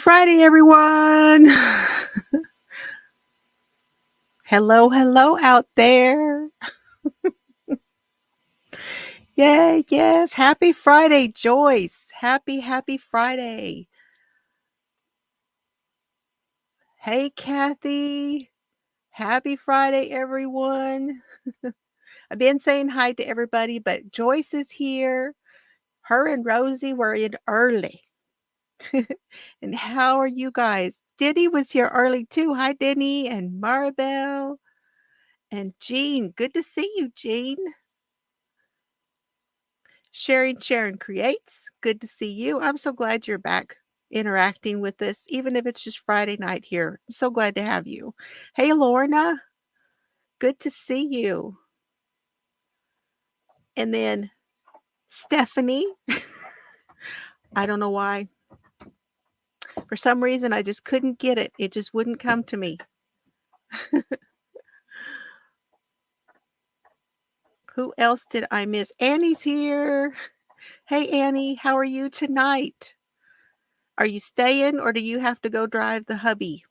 Friday, everyone. Hello, hello out there. Yay, yes. Happy Friday, Joyce. Happy Friday. Hey, Kathy. Happy Friday, everyone. I've been saying hi to everybody, but Joyce is here. Her and Rosie were in early. And how are you guys? Diddy was here early too. Hi, Denny and Maribel and Jean. Good to see you, Jean. Sharon creates. Good to see you. I'm so glad you're back interacting with us, even if it's just Friday night here. I'm so glad to have you. Hey, Lorna. Good to see you. And then Stephanie. I don't know why. For some reason, I just couldn't get it. It just wouldn't come to me. Who else did I miss? Annie's here. Hey, Annie, how are you tonight? Are you staying or do you have to go drive the hubby?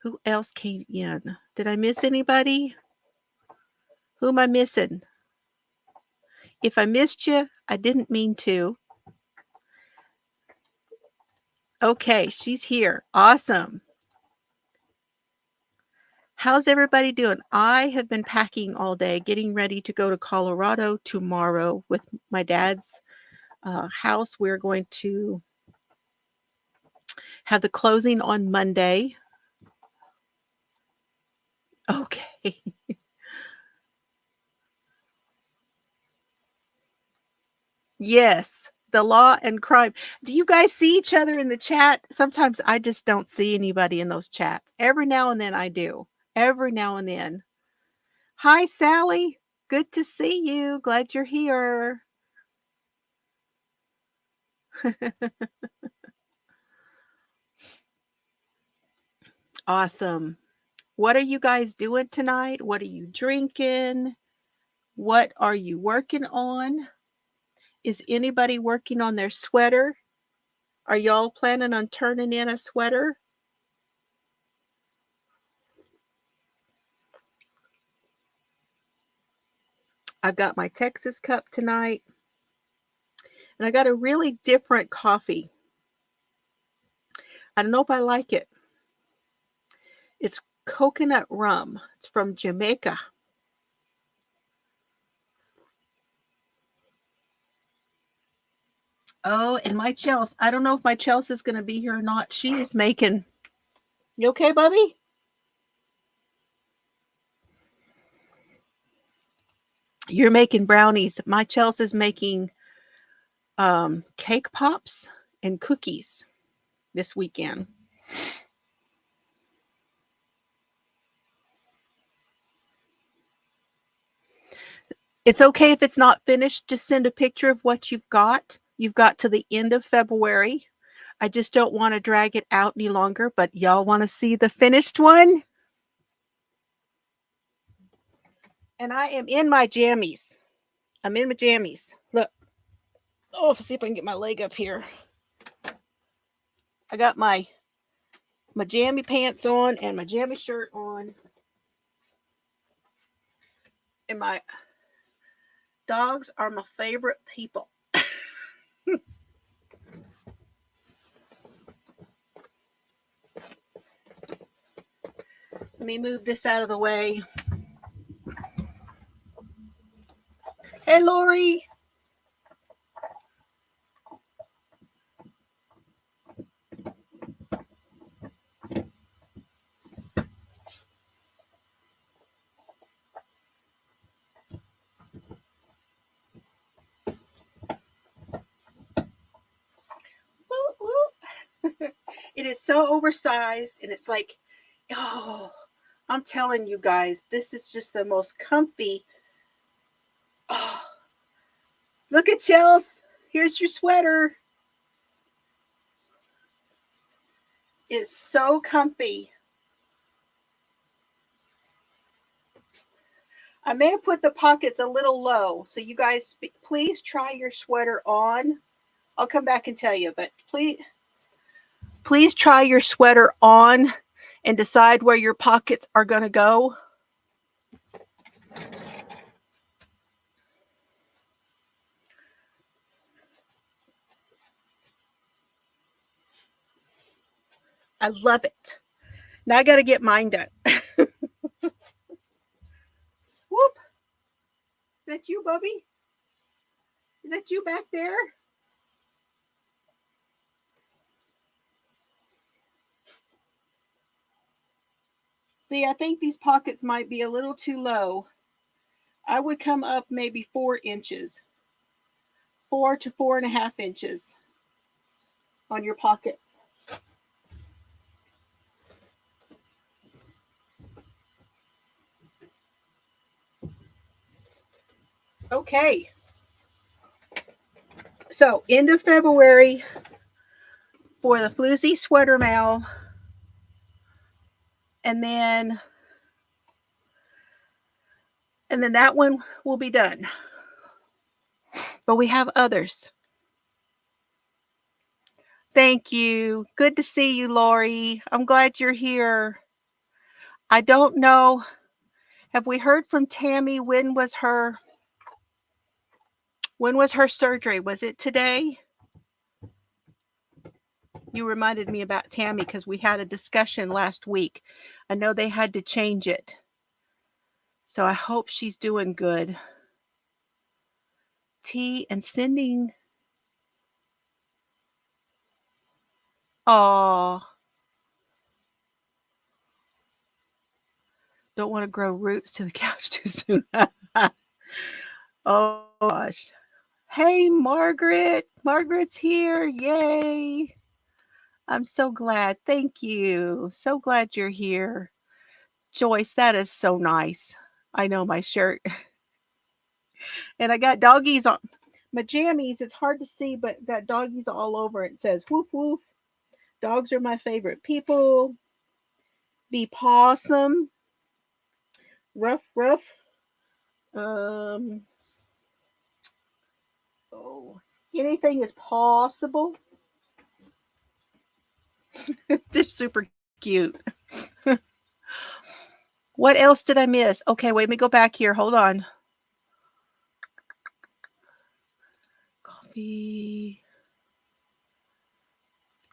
Who else came in? Did I miss anybody? Who am I missing? If I missed you, I didn't mean to. Okay, she's here. Awesome. How's everybody doing? I have been packing all day, getting ready to go to Colorado tomorrow with my dad's house. We're going to have the closing on Monday. Okay. Yes, the law and crime. Do you guys see each other in the chat? Sometimes I just don't see anybody in those chats. Every now and then I do. Every now and then. Hi, Sally. Good to see you. Glad you're here. Awesome. What are you guys doing tonight? What are you drinking? What are you working on? Is anybody working on their sweater? Are y'all planning on turning in a sweater? I've got my Texas cup tonight. And I got a really different coffee. I don't know if I like it. It's coconut rum. It's from Jamaica. Oh, and my Chelsea. I don't know if my Chelsea is going to be here or not. She is making. You okay, Bubby? You're making brownies. My Chelsea's making cake pops and cookies this weekend. It's okay if it's not finished. Just send a picture of what you've got. You've got to the end of February. I just don't want to drag it out any longer, but y'all want to see the finished one? And I am in my jammies. I'm in my jammies. Look. Oh, let's see if I can get my leg up here. I got my jammy pants on and my jammy shirt on. And my dogs are my favorite people. Let me move this out of the way. Hey, Lori. It is so oversized, and it's like, oh, I'm telling you guys, this is just the most comfy. Oh, look at Chels. Here's your sweater. It's so comfy. I may have put the pockets a little low, so you guys please try your sweater on I'll come back and tell you, but please try your sweater on and decide where your pockets are going to go. I love it. Now I got to get mine done. Whoop. Is that you, Bubby? Is that you back there? See, I think these pockets might be a little too low. I would come up maybe 4 inches, 4 to 4.5 inches on your pockets. Okay. So, end of February for the Floozie sweater mail. And then that one will be done. But we have others. Thank you. Good to see you, Lori. I'm glad you're here. I don't know. Have we heard from Tammy? When was her surgery? Was it today? You reminded me about Tammy because we had a discussion last week. I know they had to change it. So I hope she's doing good. T and sending. Oh. Don't want to grow roots to the couch too soon. Oh gosh. Hey, Margaret. Margaret's here. Yay. I'm so glad. Thank you. So glad you're here. Joyce, that is so nice. I know my shirt. And I got doggies on my jammies. It's hard to see, but got doggies all over. It says woof woof. Dogs are my favorite people. Be possum. Ruff ruff. Oh, anything is possible. They're super cute. What else did I miss? Okay, wait, let me go back here. Hold on. Coffee.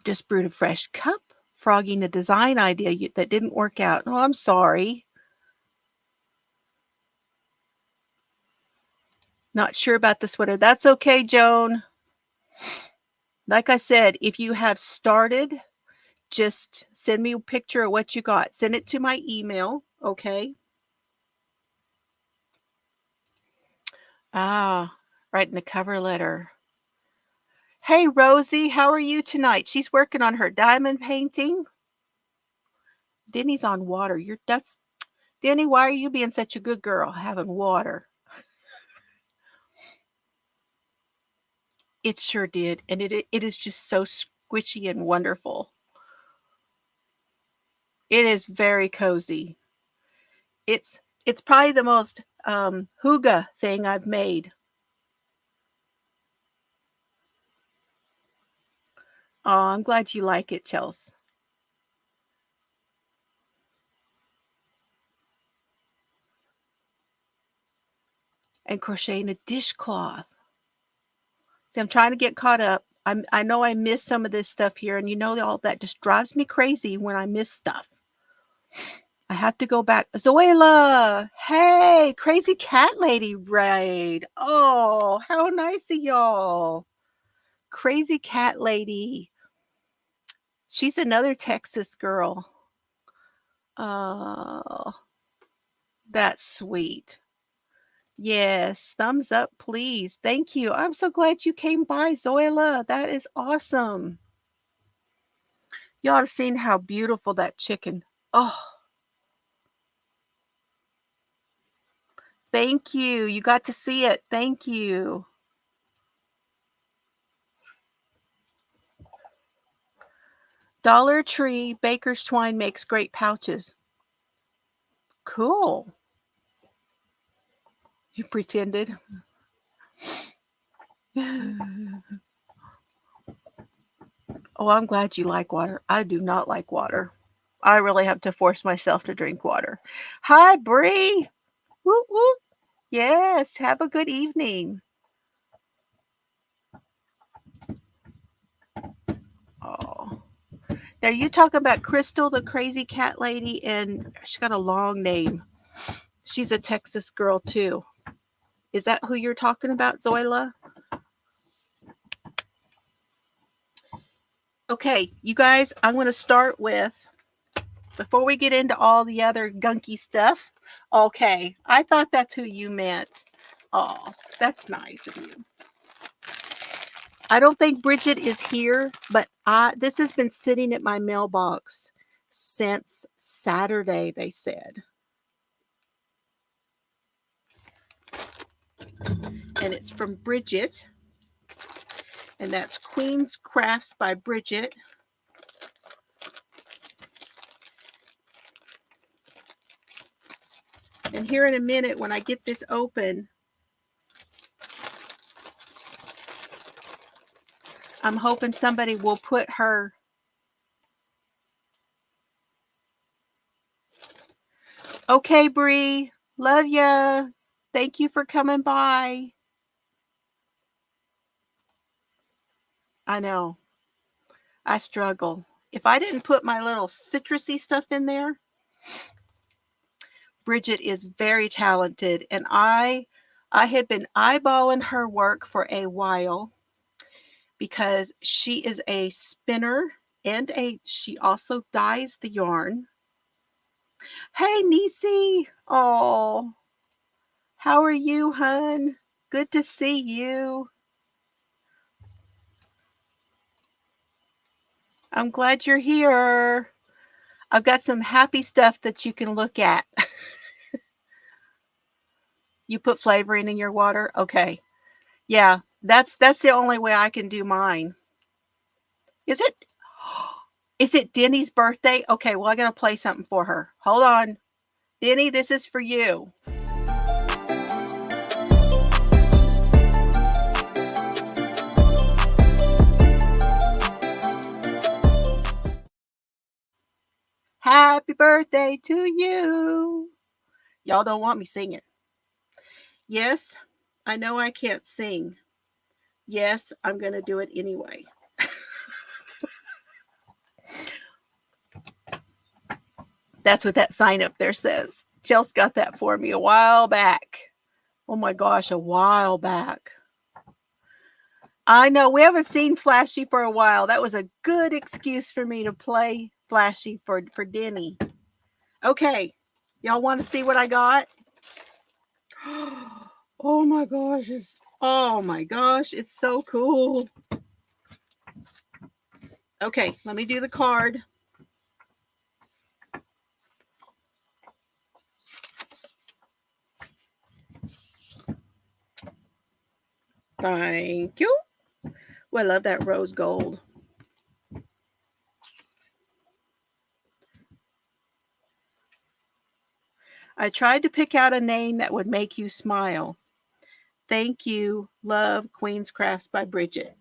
Just brewed a fresh cup. Frogging a design idea that didn't work out. Oh, I'm sorry. Not sure about the sweater. That's okay, Joan. Like I said, if you have started, just send me a picture of what you got. Send it to my email, okay? Writing a cover letter. Hey, Rosie, how are you tonight? She's working on her diamond painting. Denny's on water. Denny, why are you being such a good girl having water? It sure did. And it is just so squishy and wonderful. It is very cozy. It's probably the most hygge thing I've made. Oh, I'm glad you like it, Chels. And crocheting a dishcloth. See, I'm trying to get caught up. I know I missed some of this stuff here, and you know all that just drives me crazy when I miss stuff. I have to go back. Zoila, hey, crazy cat lady raid. Oh, how nice of y'all. Crazy cat lady. She's another Texas girl. Oh, that's sweet. Yes, thumbs up, please. Thank you. I'm so glad you came by, Zoila. That is awesome. You ought to seen how beautiful that chicken. Oh, thank you. You got to see it. Thank you. Dollar Tree Baker's Twine makes great pouches. Cool. You pretended. Oh, I'm glad you like water. I do not like water. I really have to force myself to drink water. Hi, Bree. Whoop, whoop. Yes, have a good evening. Oh. Now, you talking about Crystal, the crazy cat lady, and she's got a long name. She's a Texas girl, too. Is that who you're talking about, Zoila? Okay, you guys, I'm going to start with, before we get into all the other gunky stuff, okay, I thought that's who you meant. Oh, that's nice of you. I don't think Bridget is here, but this has been sitting at my mailbox since Saturday, they said. And it's from Bridget. And that's Queen's Crafts by Bridget. And here in a minute, when I get this open, I'm hoping somebody will put her. Okay, Bree. Love ya. Thank you for coming by. I know. I struggle. If I didn't put my little citrusy stuff in there, Bridget is very talented, and I had been eyeballing her work for a while because she is a spinner and she also dyes the yarn. Hey, Nisi. Oh, how are you, hun? Good to see you. I'm glad you're here. I've got some happy stuff that you can look at. You put flavoring in your water? Okay. Yeah, that's the only way I can do mine. Is it? Is it Denny's birthday? Okay, well, I got to play something for her. Hold on. Denny, this is for you. Happy birthday to you. Y'all don't want me singing. Yes, I know I can't sing. Yes, I'm going to do it anyway. That's what that sign up there says. Chelsea got that for me a while back. Oh my gosh, a while back. I know, we haven't seen Flashy for a while. That was a good excuse for me to play Flashy for Denny. Okay, y'all want to see what I got? Oh my gosh, it's so cool. Okay, let me do the card. Thank you. Well, I love that rose gold. I tried to pick out a name that would make you smile. Thank you. Love, Queen's Crafts by Bridget.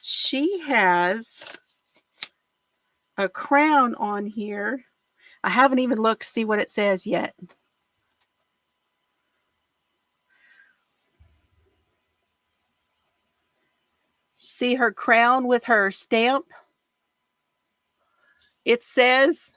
She has a crown on here. I haven't even looked to see what it says yet. See her crown with her stamp? It says,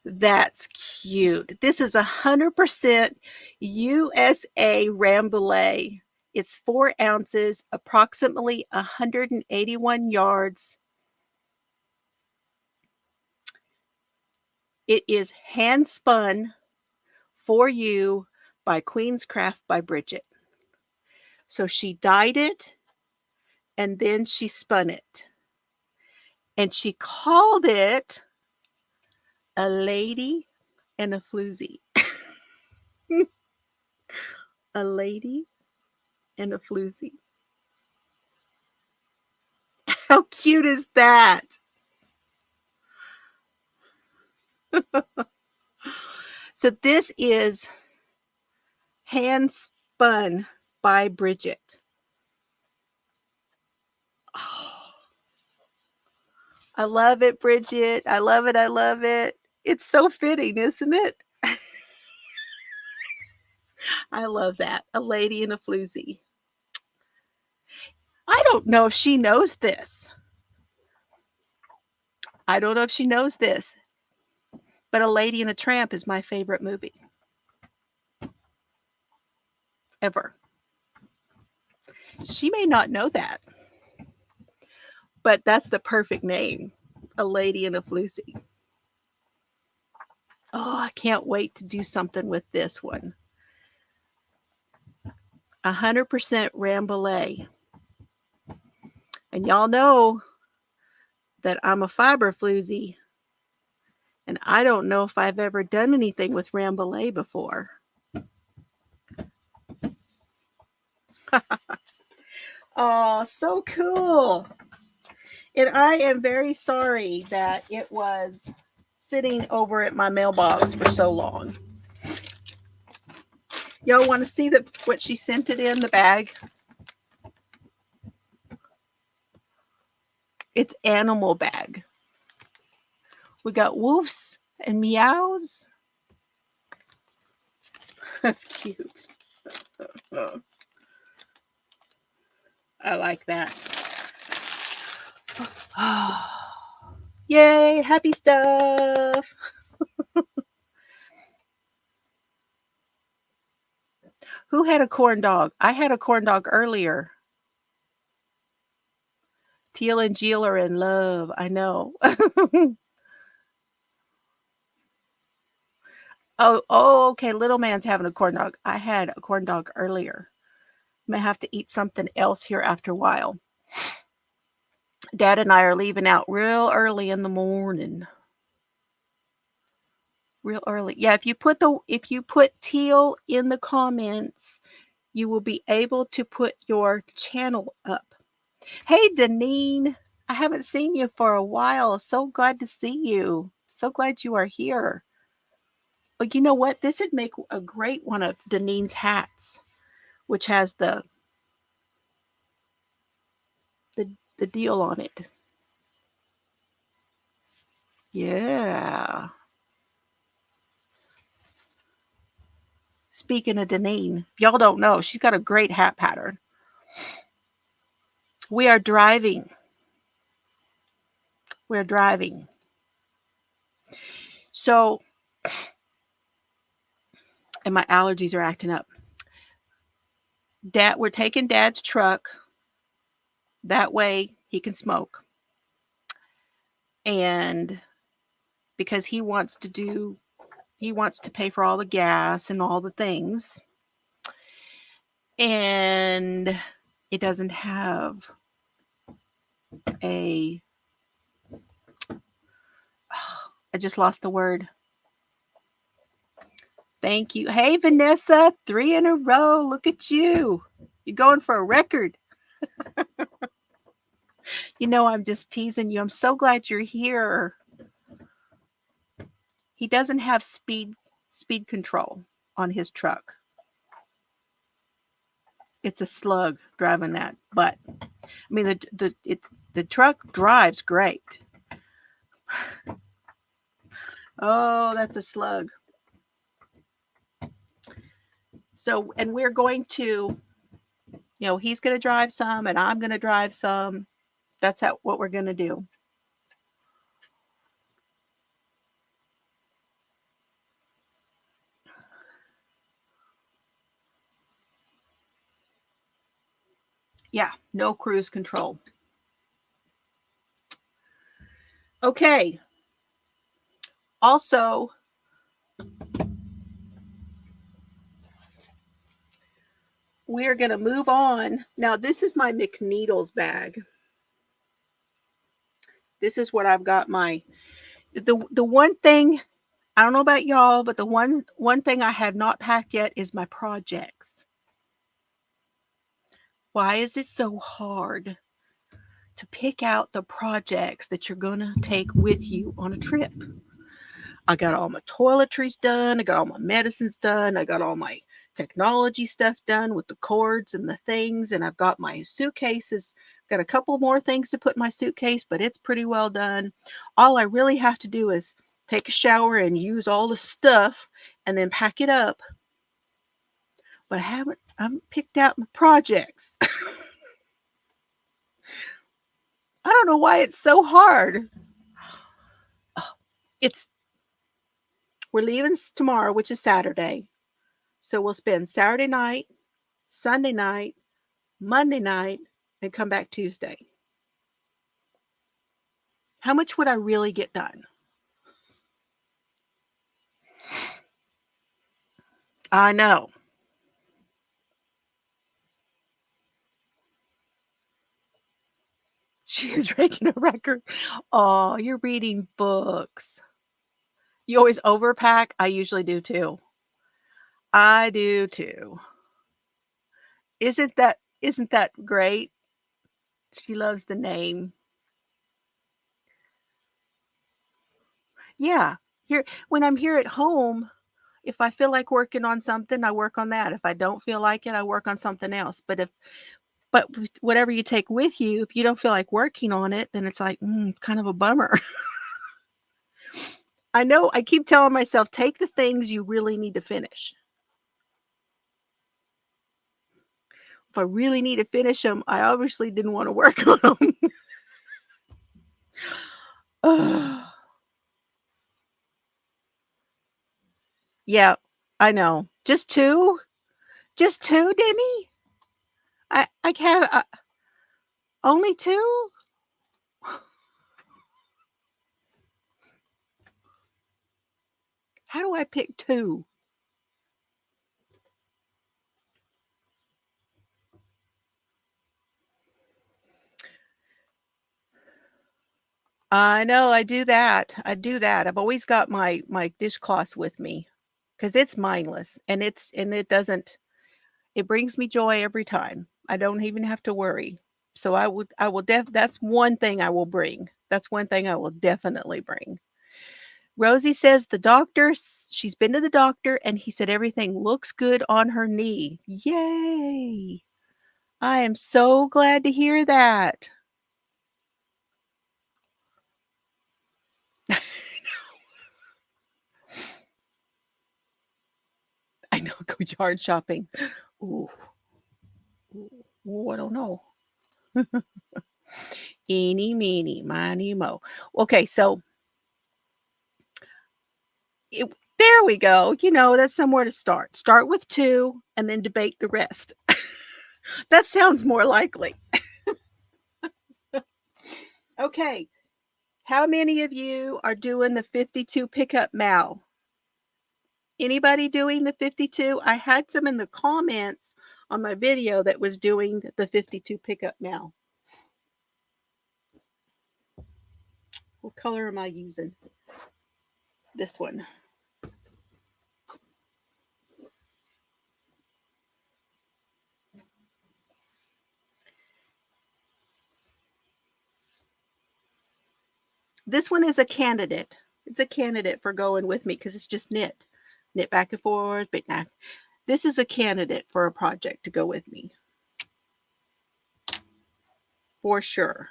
that's cute. This is 100% USA Rambouillet. It's 4 ounces, approximately 181 yards. It is hand spun for you by Queen's Craft by Bridget. So she dyed it and then she spun it. And she called it A Lady and a Floozie. A lady and a floozie. How cute is that? So this is Hand spun by Bridget. Oh, I love it, Bridget. I love it. I love it. It's so fitting, isn't it? I love that. A lady in a floozie. I don't know if she knows this. I don't know if she knows this, but A Lady and a Tramp is my favorite movie. Ever. She may not know that, but that's the perfect name. A Lady in a Floozie. Oh, I can't wait to do something with this one. 100% Rambouillet. And y'all know that I'm a fiber floozie. And I don't know if I've ever done anything with Rambouillet before. Oh, so cool. And I am very sorry that it was sitting over at my mailbox for so long. Y'all want to see what she sent it in the bag? It's animal bag. We got woofs and meows. That's cute. I like that. Yay, happy stuff. Who had a corn dog? I had a corn dog earlier. Teal and Jill are in love. I know. Oh, okay. Little man's having a corn dog. I had a corn dog earlier. May have to eat something else here after a while. Dad and I are leaving out real early in the morning. Real early. Yeah, if you put teal in the comments, you will be able to put your channel up. Hey, Deneen. I haven't seen you for a while. So glad to see you. So glad you are here. But you know what? This would make a great one of Deneen's hats, which has the deal on it. Yeah. Speaking of Deneen, if y'all don't know, she's got a great hat pattern. We are driving. We're driving. So, and my allergies are acting up. We're taking Dad's truck. That way he can smoke. And because he wants to pay for all the gas and all the things. And it doesn't have I just lost the word. Thank you. Hey, Vanessa, 3 in a row. Look at you. You're going for a record. You know, I'm just teasing you. I'm so glad you're here. He doesn't have speed control on his truck. It's a slug driving that. But I mean, the truck drives great. Oh, that's a slug. So, and we're going to, he's going to drive some and I'm going to drive some. That's what we're going to do. Yeah, no cruise control. Okay. Also, we're going to move on. Now, this is my McNeedles bag. This is what I've got the one thing, I don't know about y'all, but the one thing I have not packed yet is my projects. Why is it so hard to pick out the projects that you're going to take with you on a trip? I got all my toiletries done. I got all my medicines done. I got all my technology stuff done with the cords and the things, and I've got my suitcases. Got a couple more things to put in my suitcase, but it's pretty well done. All I really have to do is take a shower and use all the stuff and then pack it up. But I haven't picked out my projects. I don't know why it's so hard. It's We're leaving tomorrow, which is Saturday. So we'll spend Saturday night, Sunday night, Monday night, and come back Tuesday. How much would I really get done? I know. She is breaking a record. Oh, you're reading books. You always overpack. I usually do too. I do too. Isn't that great? She loves the name. Yeah. Here when I'm here at home, if I feel like working on something, I work on that. If I don't feel like it, I work on something else. But whatever you take with you, if you don't feel like working on it, then it's like, kind of a bummer. I know I keep telling myself, take the things you really need to finish. If I really need to finish them, I obviously didn't want to work on them. Yeah, I know. Just two? Just two, Denny? I have only two? How do I pick two? I know, I do that. I do that. I've always got my dishcloths with me because it's mindless and it brings me joy every time. I don't even have to worry. So I will that's one thing I will bring. That's one thing I will definitely bring. Rosie says she's been to the doctor and he said everything looks good on her knee. Yay! I am so glad to hear that. I know, go yard shopping. Ooh, ooh, I don't know. Eeny, meeny, miny, mo. Okay, so there we go. That's somewhere to start. Start with two and then debate the rest. That sounds more likely. Okay, how many of you are doing the 52 pickup mal? Anybody doing the 52? I had some in the comments on my video that was doing the 52 pickup mal. What color am I using? This one. This one is a candidate. It's a candidate for going with me because it's just knit back and forth. But now, this is a candidate for a project to go with me. For sure.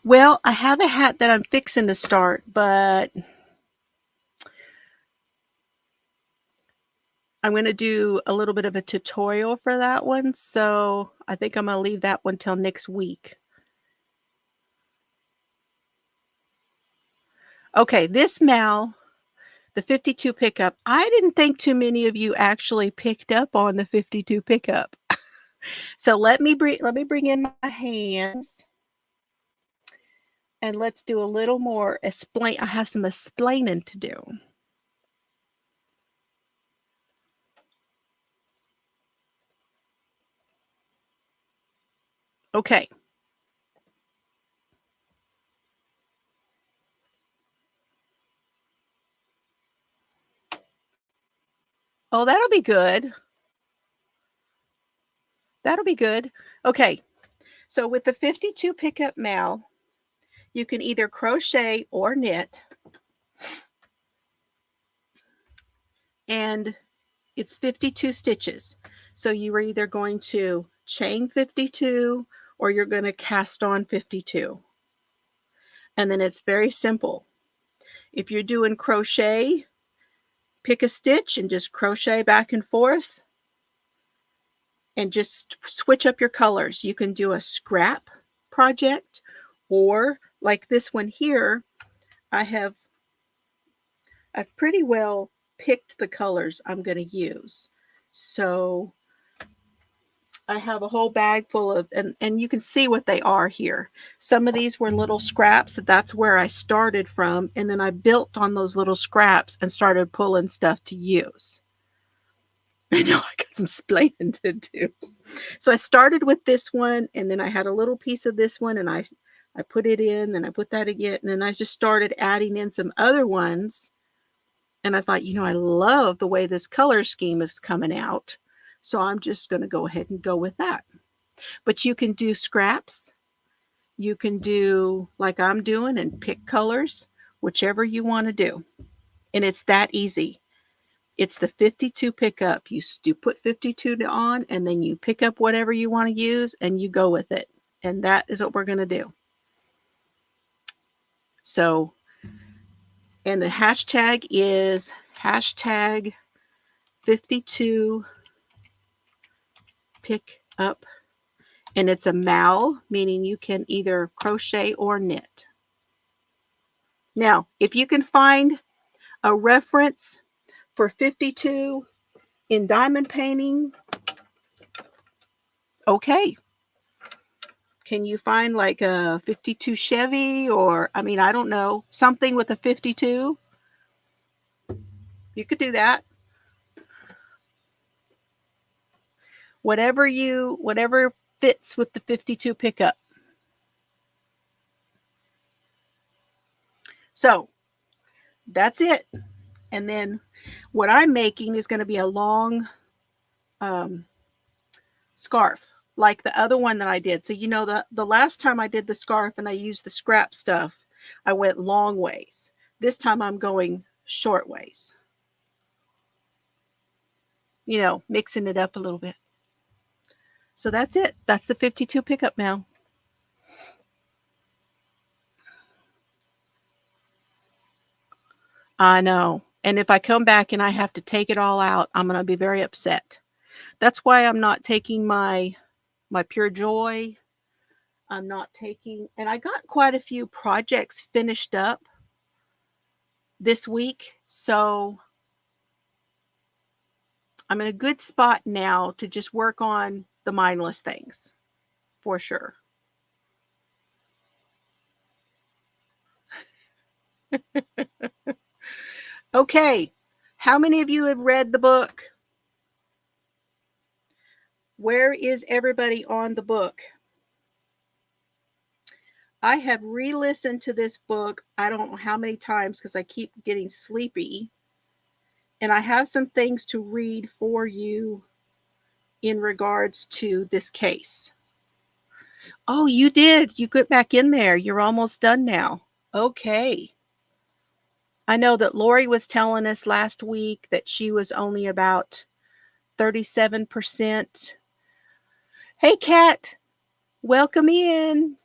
Well, I have a hat that I'm fixing to start, but I'm going to do a little bit of a tutorial for that one. So I think I'm going to leave that one till next week. Okay, this mal, the 52 pickup, I didn't think too many of you actually picked up on the 52 pickup. So let me bring in my hands and let's do a little more explain. I have some explaining to do. Okay. Oh, that'll be good. That'll be good. Okay, so with the 52 pickup mal, you can either crochet or knit. And it's 52 stitches. So you are either going to chain 52 or you're going to cast on 52. And then it's very simple. If you're doing crochet, pick a stitch and just crochet back and forth and just switch up your colors. You can do a scrap project, or like this one here, I've pretty well picked the colors I'm going to use. So I have a whole bag full of, and you can see what they are here. Some of these were little scraps. That's where I started from. And then I built on those little scraps and started pulling stuff to use. I know I got some splaining to do. So I started with this one, and then I had a little piece of this one, and I put it in, then I put that again, and then I just started adding in some other ones. And I thought, I love the way this color scheme is coming out. So I'm just going to go ahead and go with that. But you can do scraps. You can do like I'm doing and pick colors, whichever you want to do. And it's that easy. It's the 52 pickup. You put 52 on, and then you pick up whatever you want to use and you go with it. And that is what we're going to do. So, and the hashtag is hashtag 52 pick up, and it's a mal, meaning you can either crochet or knit. Now, if you can find a reference for 52 in diamond painting, okay. Can you find like a 52 Chevy, or I don't know, something with a 52? You could do that. Whatever fits with the 52 pickup. So that's it. And then what I'm making is going to be a long scarf, like the other one that I did. So the last time I did the scarf and I used the scrap stuff, I went long ways. This time I'm going short ways. Mixing it up a little bit. So that's it. That's the 52 pickup now. I know. And if I come back and I have to take it all out, I'm going to be very upset. That's why I'm not taking my Pure Joy. I'm not taking, and I got quite a few projects finished up this week. So I'm in a good spot now to just work on the mindless things, for sure. Okay. How many of you have read the book? Where is everybody on the book? I have re-listened to this book, I don't know how many times, because I keep getting sleepy. And I have some things to read for you in regards to this case. Oh, you did. You get back in there. You're almost done now. Okay. I know that Lori was telling us last week that she was only about 37%. Hey, Kat, welcome in.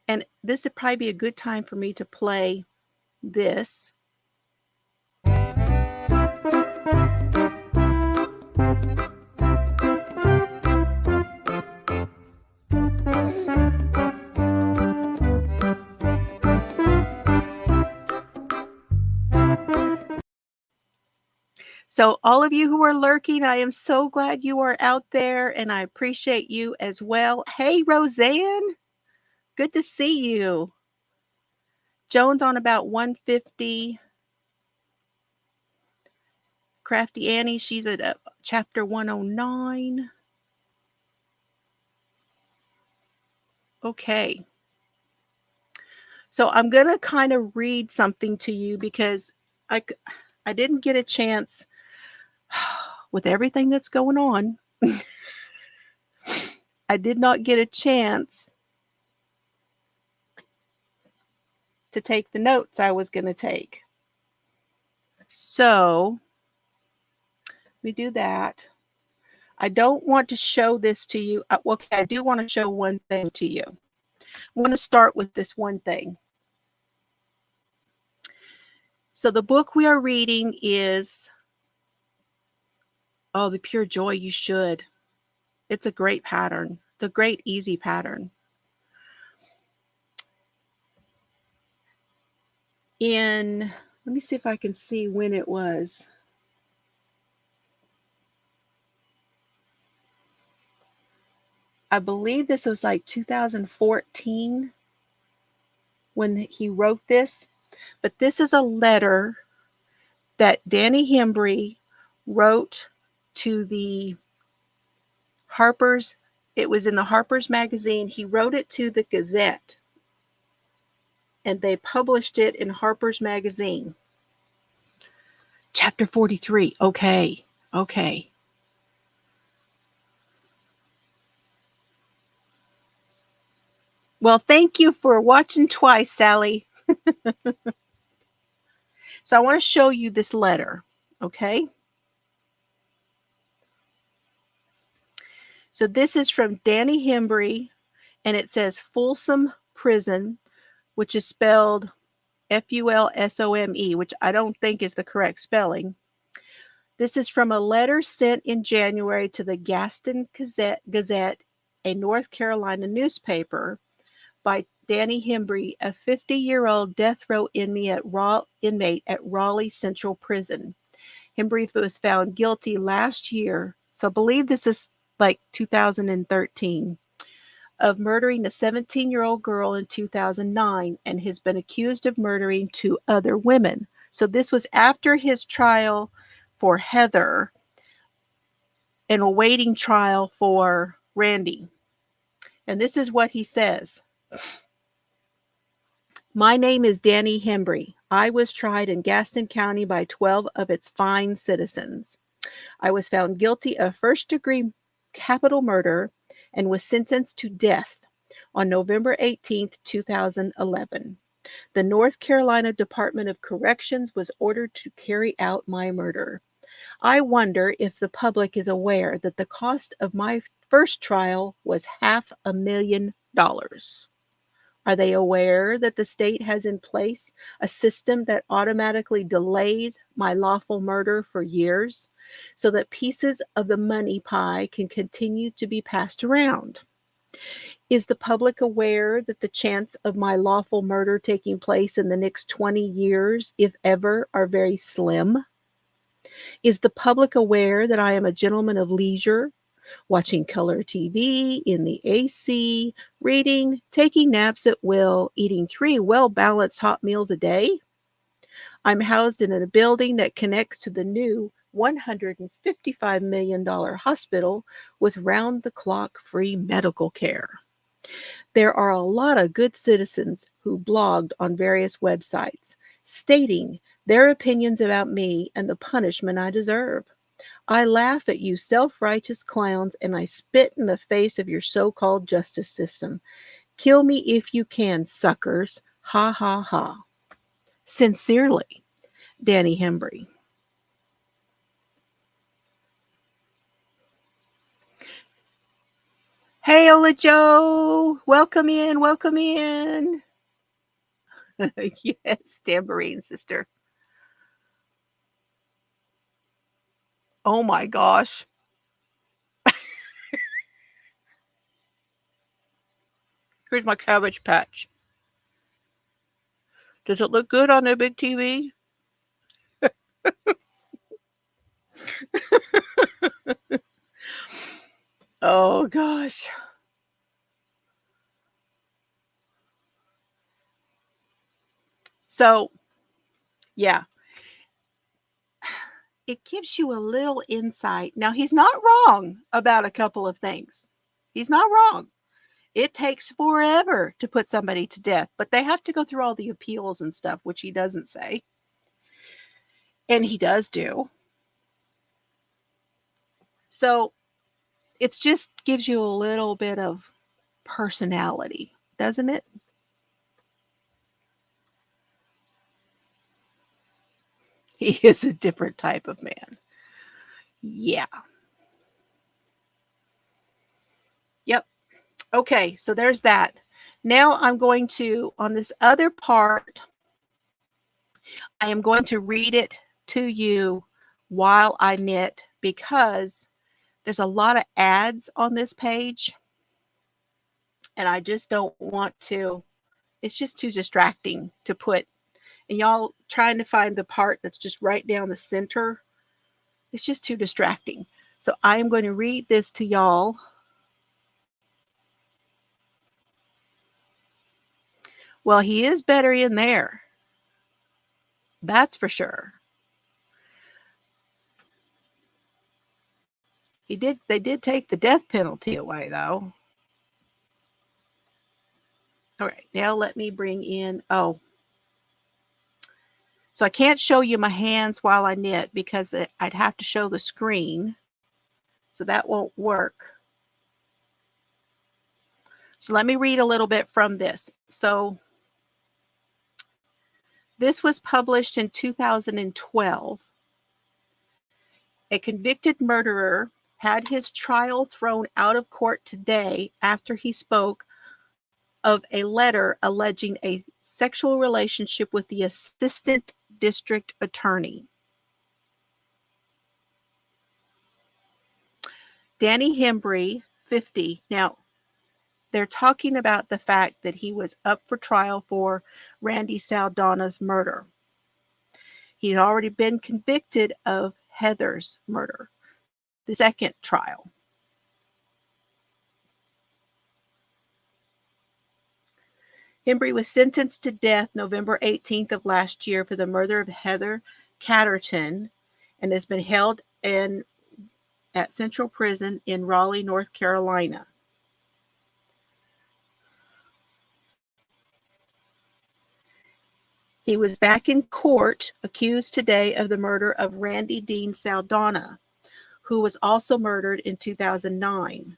And this would probably be a good time for me to play this. So all of you who are lurking, I am so glad you are out there, and I appreciate you as well. Hey, Roseanne, good to see you. Joan's on about 150. Crafty Annie, she's at chapter 109. Okay. So I'm going to kind of read something to you because I didn't get a chance with everything that's going on. I did not get a chance to take the notes I was going to take. So let me do that. I don't want to show this to you. Okay, I do want to show one thing to you. I want to start with this one thing. So the book we are reading is, oh, The Pure Joy You Should. It's a great pattern. It's a great, easy pattern. Let me see if I can see when it was. I believe this was like 2014 when he wrote this. But this is a letter that Danny Hembree wrote to the Harper's. It was in the Harper's magazine. He wrote it to the Gazette, and they published it in Harper's magazine. Chapter 43. Okay. Well, thank you for watching twice, Sally. So I want to show you this letter, okay? So this is from Danny Hembree, and it says Folsom Prison, which is spelled Fulsome, which I don't think is the correct spelling. This is from a letter sent in January to the Gaston Gazette, a North Carolina newspaper, by Danny Hembree, a 50-year-old death row inmate at Raleigh Central Prison. Hembree was found guilty last year, so I believe this is like 2013, of murdering a 17-year-old girl in 2009, and has been accused of murdering 2 other women. So this was after his trial for Heather and awaiting trial for Randy. And this is what he says. My name is Danny Hembree. I was tried in Gaston County by 12 of its fine citizens. I was found guilty of first-degree capital murder and was sentenced to death on November 18, 2011. The North Carolina Department of Corrections was ordered to carry out my murder. I wonder if the public is aware that the cost of my first trial was $500,000. Are they aware that the state has in place a system that automatically delays my lawful murder for years so that pieces of the money pie can continue to be passed around? Is the public aware that the chance of my lawful murder taking place in the next 20 years, if ever, are very slim? Is the public aware that I am a gentleman of leisure, watching color TV in the AC, reading, taking naps at will, eating 3 well-balanced hot meals a day? I'm housed in a building that connects to the new $155 million hospital with round-the-clock free medical care. There are a lot of good citizens who blogged on various websites, stating their opinions about me and the punishment I deserve. I laugh at you self-righteous clowns, and I spit in the face of your so-called justice system. Kill me if you can, suckers. Ha ha ha. Sincerely, Danny Hembree. Hey, Ola Joe. Welcome in. Yes, tambourine sister. Oh my gosh. Here's my Cabbage Patch. Does it look good on the big TV? Oh gosh. So, yeah. It gives you a little insight. Now, he's not wrong about a couple of things. He's not wrong. It takes forever to put somebody to death, but they have to go through all the appeals and stuff, which he doesn't say. And he does do. So it just gives you a little bit of personality, doesn't it? He is a different type of man. Yeah. Yep. Okay, so there's that. Now I'm going to, on this other part, I am going to read it to you while I knit because there's a lot of ads on this page and I just don't want to, it's just too distracting to put, and y'all trying to find the part that's just right down the center. It's just too distracting. So I am going to read this to y'all. Well, he is better in there. That's for sure. They did take the death penalty away though. All right, now let me bring in, so I can't show you my hands while I knit because I'd have to show the screen. So that won't work. So let me read a little bit from this. So this was published in 2012. A convicted murderer had his trial thrown out of court today after he spoke of a letter alleging a sexual relationship with the assistant district attorney. Danny Hembree, 50. Now, they're talking about the fact that he was up for trial for Randy Saldana's murder. He'd already been convicted of Heather's murder, the second trial. Hembree was sentenced to death November 18th of last year for the murder of Heather Catterton and has been held at Central Prison in Raleigh, North Carolina. He was back in court, accused today of the murder of Randy Dean Saldana, who was also murdered in 2009.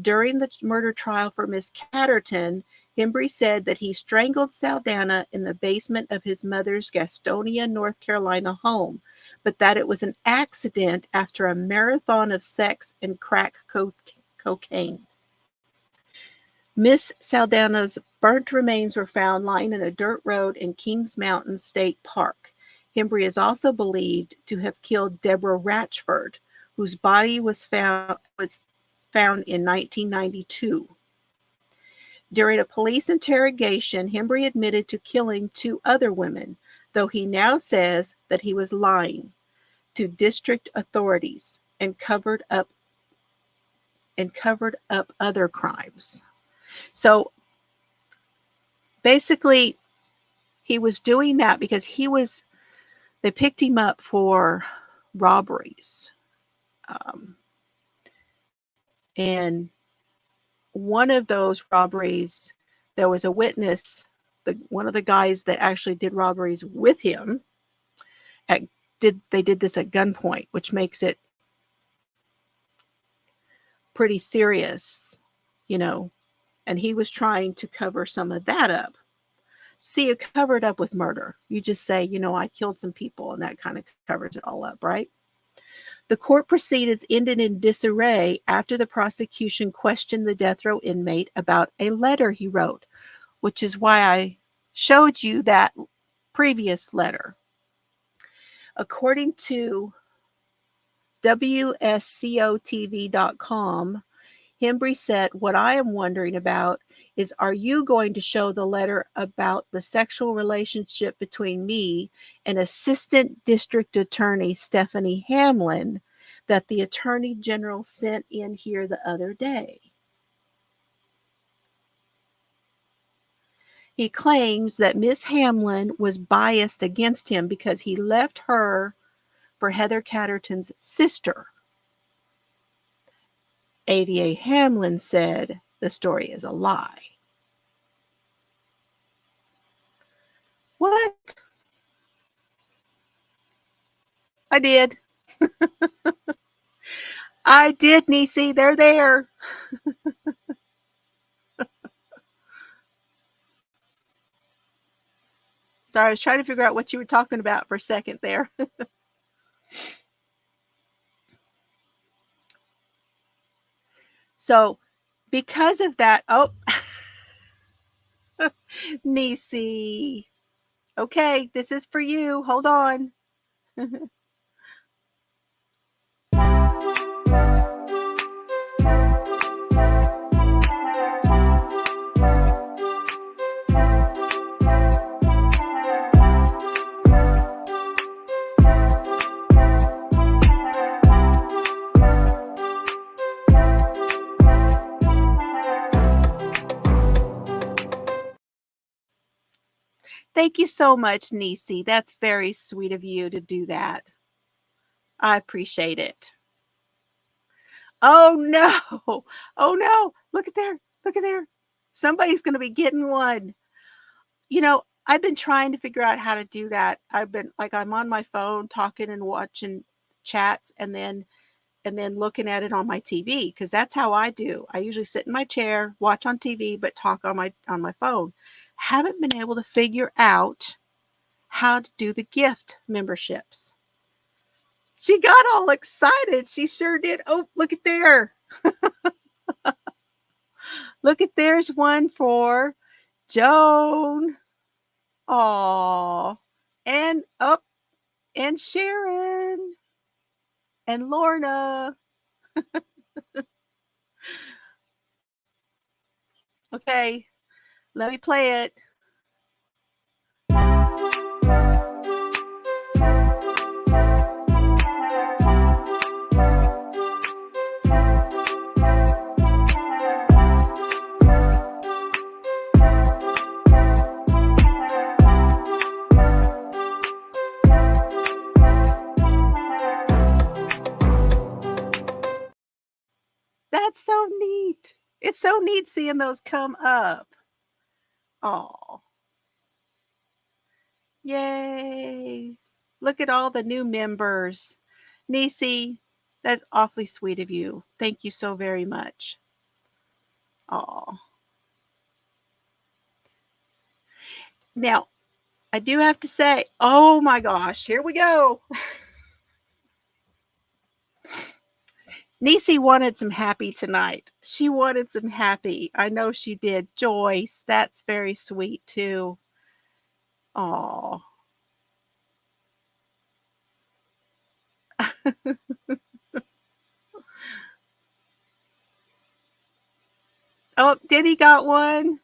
During the murder trial for Miss Catterton, Hembree said that he strangled Saldana in the basement of his mother's Gastonia, North Carolina home, but that it was an accident after a marathon of sex and crack cocaine. Miss Saldana's burnt remains were found lying in a dirt road in Kings Mountain State Park. Hembree is also believed to have killed Deborah Ratchford, whose body was found in 1992. During a police interrogation, Hembree admitted to killing 2 other women, though he now says that he was lying to district authorities and covered up other crimes. So basically, he was doing that because they picked him up for robberies. And one of those robberies, there was a witness, one of the guys that actually did robberies with him, they did this at gunpoint, which makes it pretty serious, and he was trying to cover some of that up. See, you cover it up with murder. You just say, I killed some people, and that kind of covers it all up, right? The court proceedings ended in disarray after the prosecution questioned the death row inmate about a letter he wrote, which is why I showed you that previous letter. According to WSCOTV.com, Hembree said, "What I am wondering about is, are you going to show the letter about the sexual relationship between me and Assistant District Attorney Stephanie Hamlin that the Attorney General sent in here the other day?" He claims that Miss Hamlin was biased against him because he left her for Heather Catterton's sister. ADA Hamlin said the story is a lie. What? I did. I did, Niecy. They're there. Sorry, I was trying to figure out what you were talking about for a second there. So, because of that, oh, Niecy. Okay, this is for you. Hold on. Thank you so much, Niecy. That's very sweet of you to do that. I appreciate it. Oh no. Oh no. Look at there. Look at there. Somebody's going to be getting one. I've been trying to figure out how to do that. I've been like I'm on my phone talking and watching chats and then looking at it on my TV because that's how I do. I usually sit in my chair, watch on TV, but talk on my phone. Haven't been able to figure out how to do the gift memberships. She got all excited. She sure did. Oh, look at there. Look at there's one for Joan. Aw. And up and Sharon and Lorna. Okay, let me play it. That's so neat. It's so neat seeing those come up. Oh, yay. Look at all the new members. Niecy, that's awfully sweet of you. Thank you so very much. Oh. Now, I do have to say, oh my gosh, here we go. Niecy wanted some happy tonight. She wanted some happy. I know she did. Joyce, that's very sweet too. Oh. Oh, Denny got one.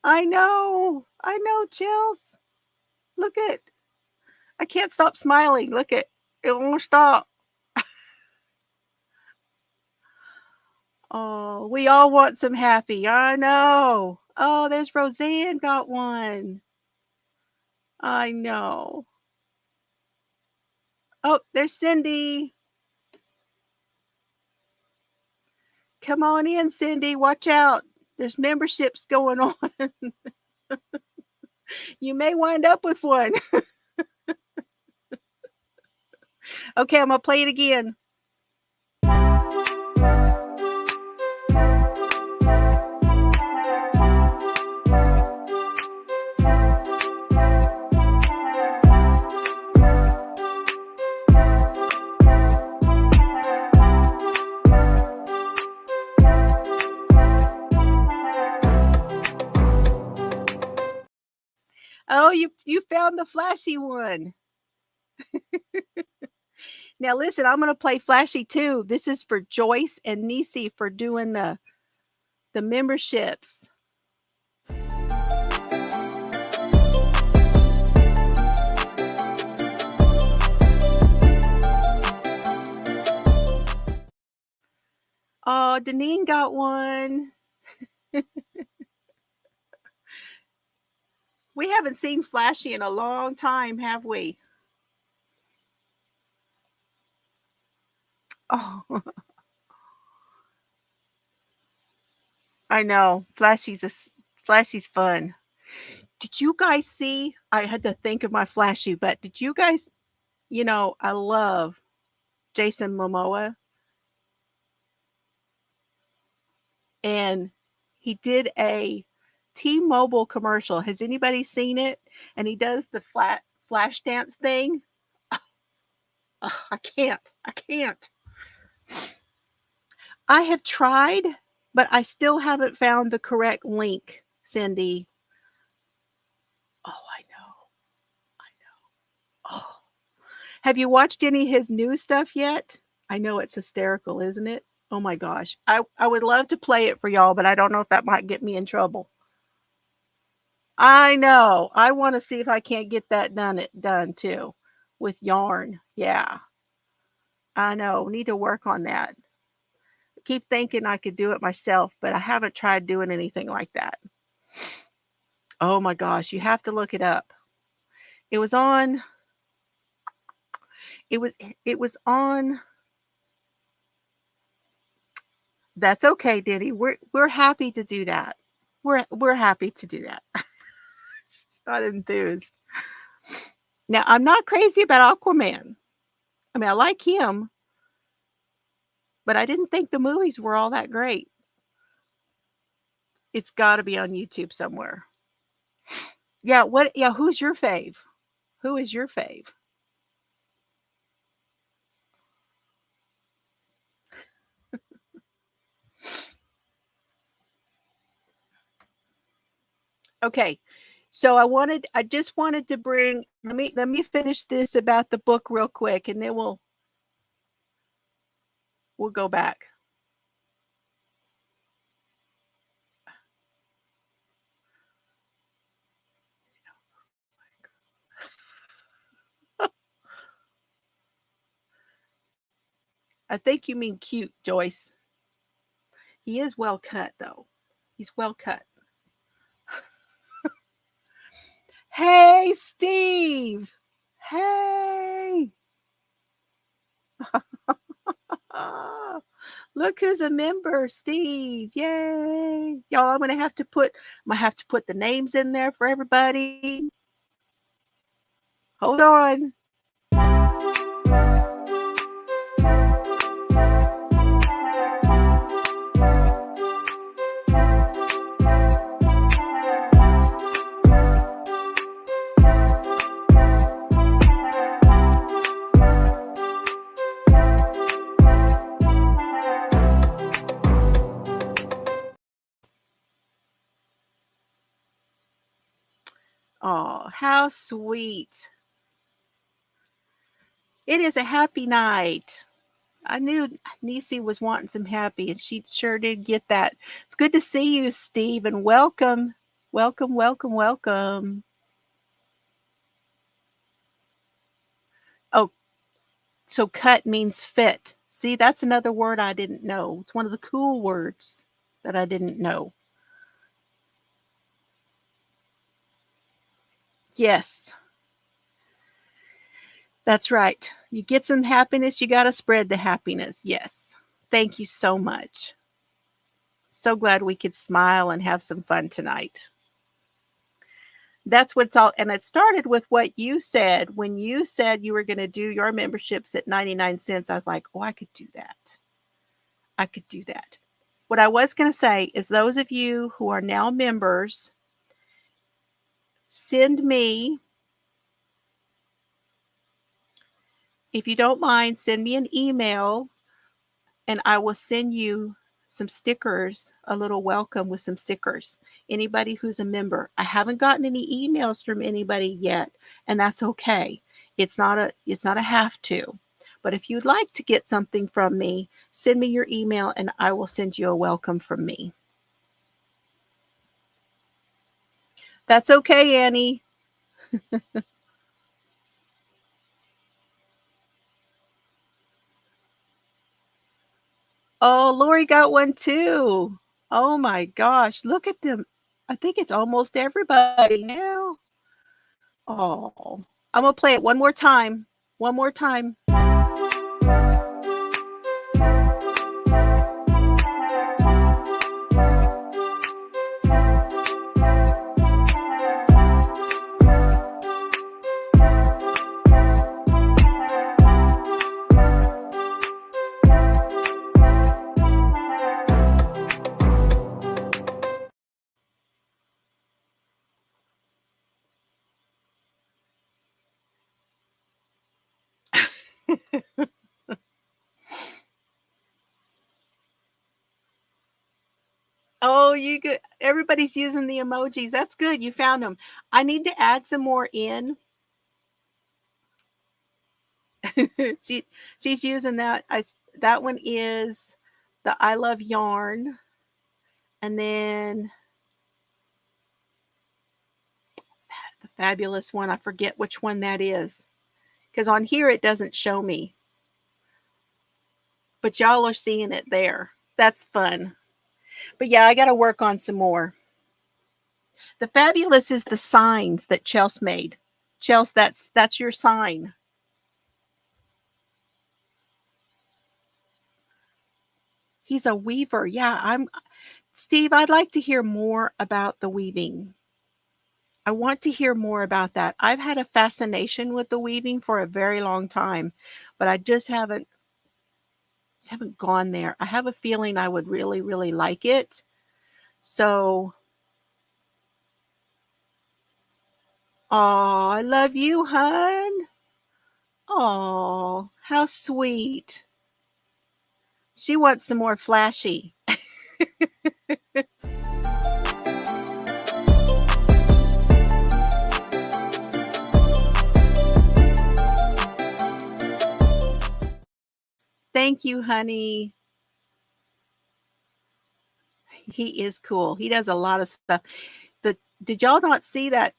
I know, Chills. Look at, I can't stop smiling. Look at, it won't stop. Oh, we all want some happy. I know. Oh, there's Roseanne got one. I know. Oh, there's Cindy. Come on in, Cindy. Watch out. There's memberships going on. You may wind up with one. Okay, I'm going to play it again. Oh, you found the flashy one. Now listen, I'm going to play flashy too. This is for Joyce and Niecy for doing the memberships. Oh, Deneen got one. We haven't seen Flashy in a long time, have we? Oh, I know. Flashy's fun. Did you guys see? I had to think of my Flashy, but did you guys You know, I love Jason Momoa, and he did a T-Mobile commercial. Has anybody seen it? And he does the flash dance thing. I can't. I can't. I have tried, but I still haven't found the correct link, Cindy. Oh, I know. I know. Oh. Have you watched any of his new stuff yet? I know it's hysterical, isn't it? Oh my gosh. I would love to play it for y'all, but I don't know if that might get me in trouble. I know. I want to see if I can't get that done too with yarn. Yeah. I know. Need to work on that. Keep thinking I could do it myself, but I haven't tried doing anything like that. Oh my gosh, you have to look it up. It was on on. That's okay, Diddy. We're happy to do that. We're happy to do that. She's not enthused. Now, I'm not crazy about Aquaman. I mean, I like him, but I didn't think the movies were all that great. It's got to be on YouTube somewhere. Yeah, who's your fave? Who is your fave? Okay. So I just wanted to bring let me finish this about the book real quick, and then we'll go back. I think you mean cute, Joyce. He is well cut, though. He's well cut. Hey, Steve. Hey. Look who's a member, Steve. Yay. Y'all, I'm gonna have to put the names in there for everybody. Hold on. Oh, how sweet. It is a happy night. I knew Nisi was wanting some happy, and she sure did get that. It's good to see you, Steve, and welcome. Welcome, welcome, welcome. Oh, so cut means fit. See, that's another word I didn't know. It's one of the cool words that I didn't know. Yes. That's right. You get some happiness, you got to spread the happiness. Yes. Thank you so much. So glad we could smile and have some fun tonight. That's what's all. And it started with what you said. When you said you were going to do your memberships at 99 cents, I was like, oh, I could do that. I could do that. What I was going to say is those of you who are now members, send me, if you don't mind, send me an email and I will send you some stickers, a little welcome with some stickers. Anybody who's a member. I haven't gotten any emails from anybody yet, and that's okay. It's not a have to. But if you'd like to get something from me, send me your email and I will send you a welcome from me. That's okay, Annie. Oh, Lori got one too. Oh my gosh, look at them. I think it's almost everybody now. Oh, I'm going to play it one more time. One more time. Oh, you good. Everybody's using the emojis. That's good. You found them. I need to add some more in. She's using that. That one is the I love yarn. And then the fabulous one. I forget which one that is. Because on here it doesn't show me. But y'all are seeing it there. That's fun. But yeah, I got to work on some more. The fabulous is the signs that Chelsea made. Chelsea, that's your sign. He's a weaver. Yeah, Steve, I'd like to hear more about the weaving. I want to hear more about that. I've had a fascination with the weaving for a very long time, but I just haven't gone there. I have a feeling I would really, really like it. So, oh, I love you, hun. Oh, how sweet. She wants some more flashy. Thank you, honey. He is cool. He does a lot of stuff. Did y'all not see that?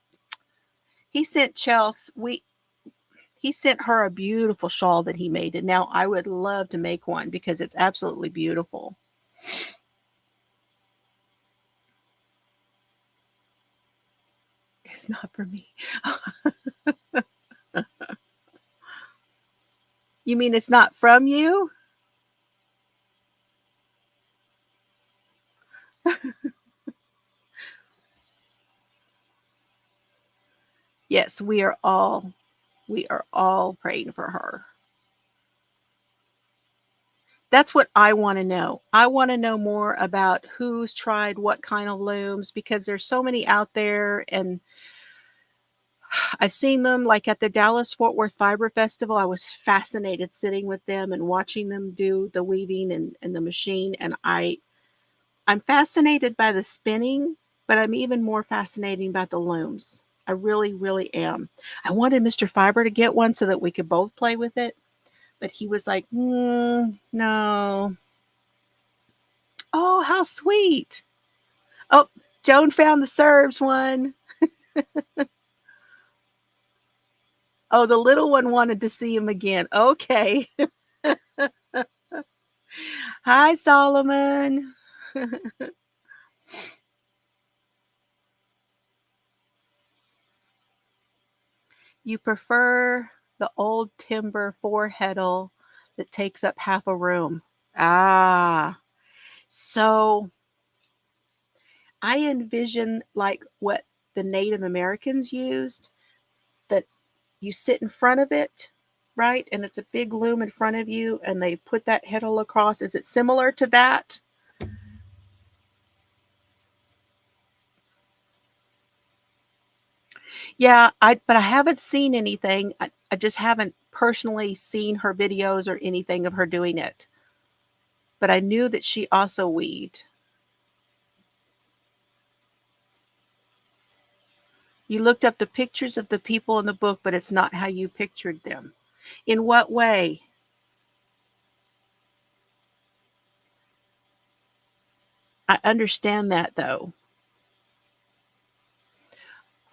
He sent Chelsea, he sent her a beautiful shawl that he made. And now I would love to make one because it's absolutely beautiful. It's not for me. You mean it's not from you? Yes, we are all praying for her. That's what I want to know. I want to know more about who's tried what kind of looms because there's so many out there and I've seen them like at the Dallas Fort Worth Fiber Festival. I was fascinated sitting with them and watching them do the weaving and the machine. And I'm fascinated by the spinning, but I'm even more fascinated by the looms. I really, really am. I wanted Mr. Fiber to get one so that we could both play with it. But he was like, no. Oh, how sweet. Oh, Joan found the Serbs one. Oh, the little one wanted to see him again. Okay. Hi, Solomon. You prefer the old timber four-headle that takes up half a room. Ah, so I envision like what the Native Americans used, that you sit in front of it, right? And it's a big loom in front of you and they put that heddle across. Is it similar to that? Yeah, but I haven't seen anything. I just haven't personally seen her videos or anything of her doing it. But I knew that she also weaved. You looked up the pictures of the people in the book, but it's not how you pictured them. In what way? I understand that though.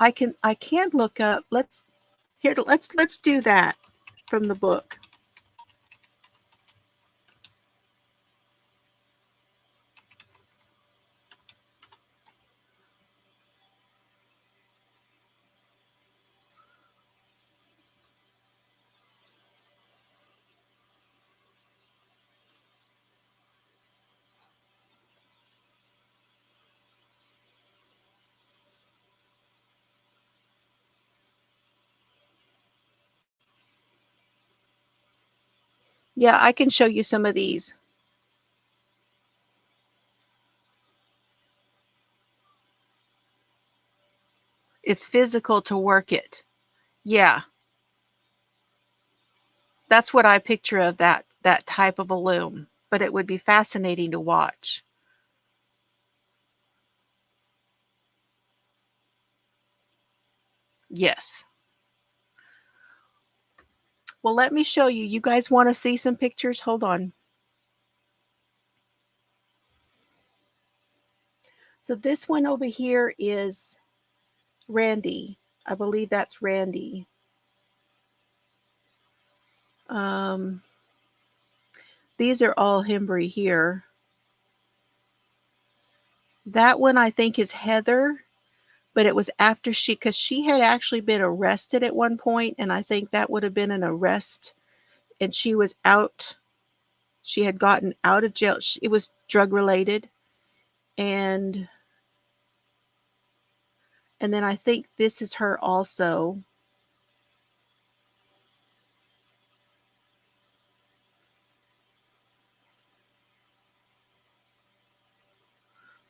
I can look up. Let's do that from the book. Yeah, I can show you some of these. It's physical to work it. Yeah. That's what I picture of that type of a loom, but it would be fascinating to watch. Yes. Well, let me show you. You guys want to see some pictures? Hold on. So this one over here is Randy. I believe that's Randy. These are all Hembree here. That one I think is Heather, but it was after because she had actually been arrested at one point, and I think that would have been an arrest, and she was out. She had gotten out of jail. It was drug related, and then I think this is her also.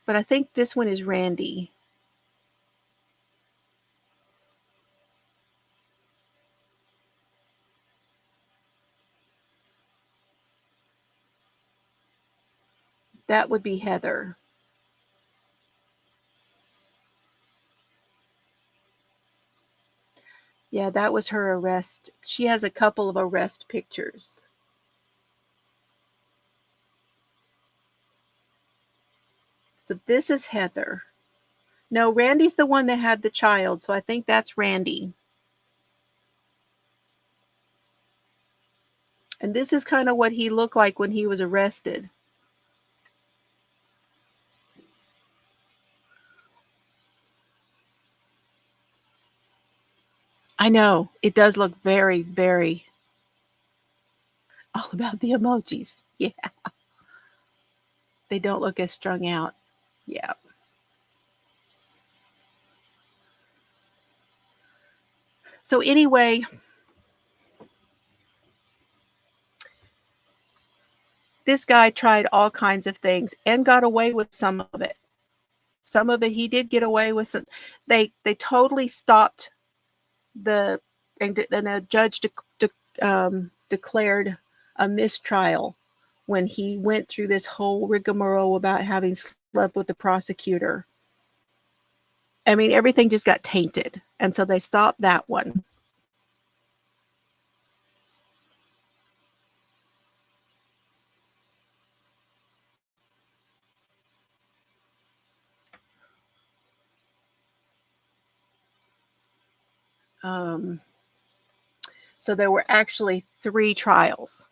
But I think this one is Randy. That would be Heather. Yeah, that was her arrest. She has a couple of arrest pictures. So this is Heather. No, Randy's the one that had the child, so I think that's Randy. And this is kind of what he looked like when he was arrested. I know. It does look very, very all about the emojis. Yeah. They don't look as strung out. Yeah. So anyway, this guy tried all kinds of things and got away with some of it. Some of it he did get away with. Some, they totally stopped the and the judge declared a mistrial when he went through this whole rigmarole about having slept with the prosecutor. I mean, everything just got tainted, and so they stopped that one. So there were actually 3 trials.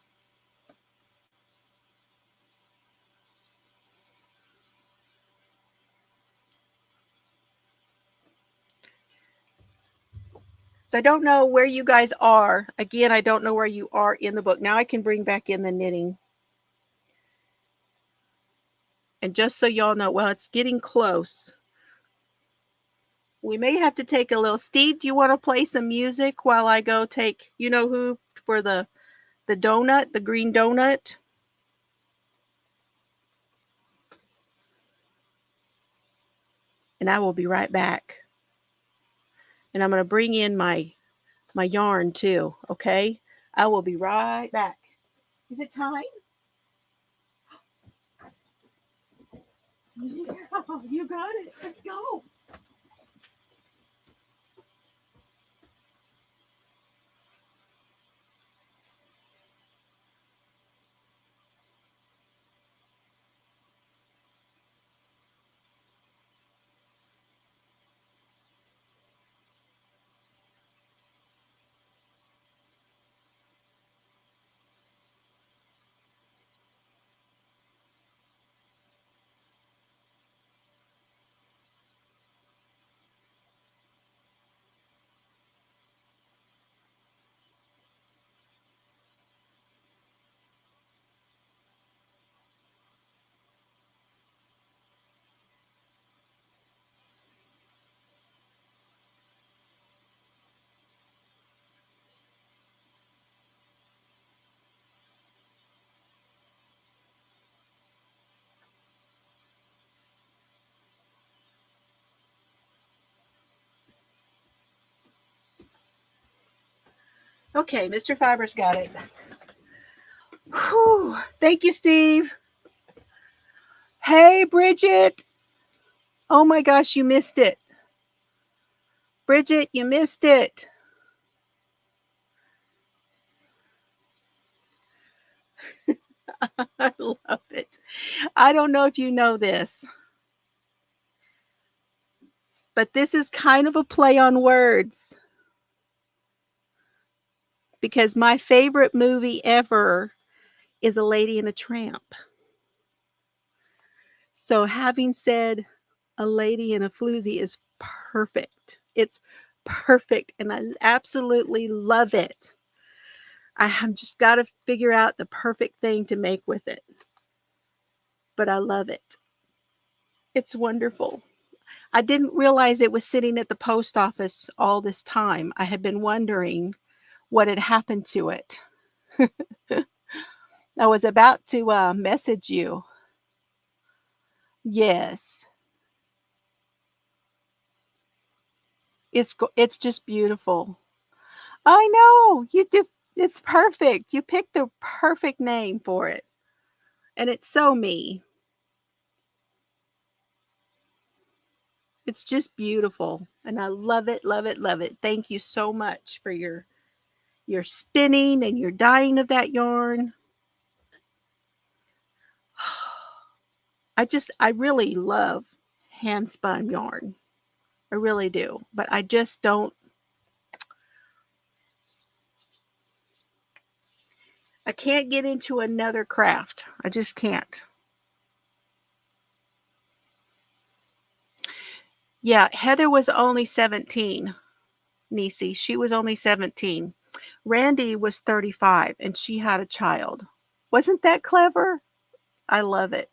So I don't know where you guys are. Again, I don't know where you are in the book. Now I can bring back in the knitting. And just so y'all know, well, it's getting close. We may have to take a little. Steve, do you want to play some music while I go take, you know who, for the donut, the green donut? And I will be right back. And I'm going to bring in my yarn too, okay? I will be right back. Is it time? Yeah, you got it. Let's go. Okay, Mr. Fiber's got it. Whew. Thank you, Steve. Hey, Bridget. Oh my gosh, you missed it. Bridget, you missed it. I love it. I don't know if you know this, but this is kind of a play on words because my favorite movie ever is A Lady and a Tramp. So having said A Lady and a Floozie is perfect. It's perfect and I absolutely love it. I have just got to figure out the perfect thing to make with it. But I love it. It's wonderful. I didn't realize it was sitting at the post office all this time. I had been wondering what had happened to it. I was about to message you. Yes, it's just beautiful. I know you do. It's perfect. You picked the perfect name for it, and it's so me. It's just beautiful, and I love it, love it, love it. Thank you so much for your spinning and your dyeing of that yarn. I really love hand spun yarn. I really do. But I just don't, I can't get into another craft. I just can't. Yeah, Heather was only 17, Nisi. She was only 17. Randy was 35 and she had a child. Wasn't that clever? I love it.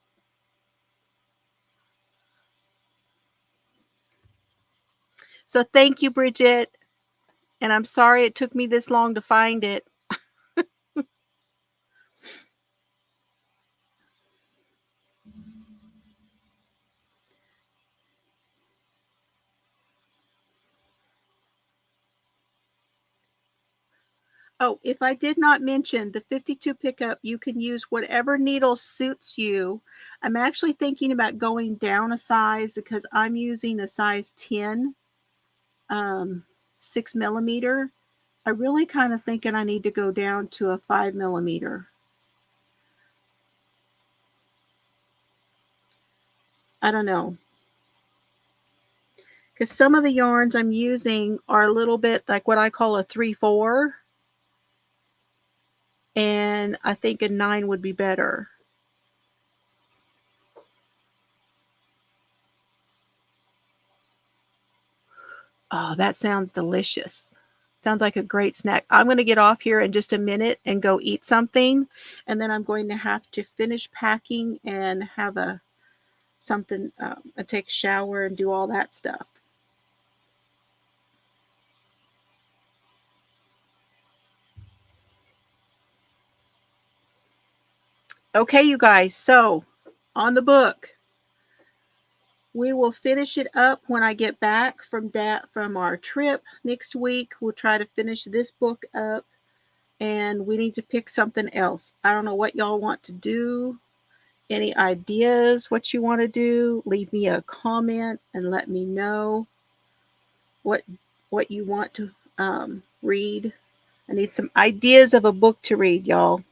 So thank you, Bridget. And I'm sorry it took me this long to find it. Oh, if I did not mention the 52 pickup, you can use whatever needle suits you. I'm actually thinking about going down a size because I'm using a size 10, 6 millimeter. I really kind of thinking I need to go down to a 5 millimeter. I don't know. Because some of the yarns I'm using are a little bit like what I call a 3/4. And I think a 9 would be better. Oh, that sounds delicious. Sounds like a great snack. I'm going to get off here in just a minute and go eat something. And then I'm going to have to finish packing and have a something, take a shower and do all that stuff. Okay, you guys. So on the book, we will finish it up when I get back from our trip next week. We'll try to finish this book up and we need to pick something else. I don't know what y'all want to do. Any ideas what you want to do? Leave me a comment and let me know what you want to read. I need some ideas of a book to read, y'all.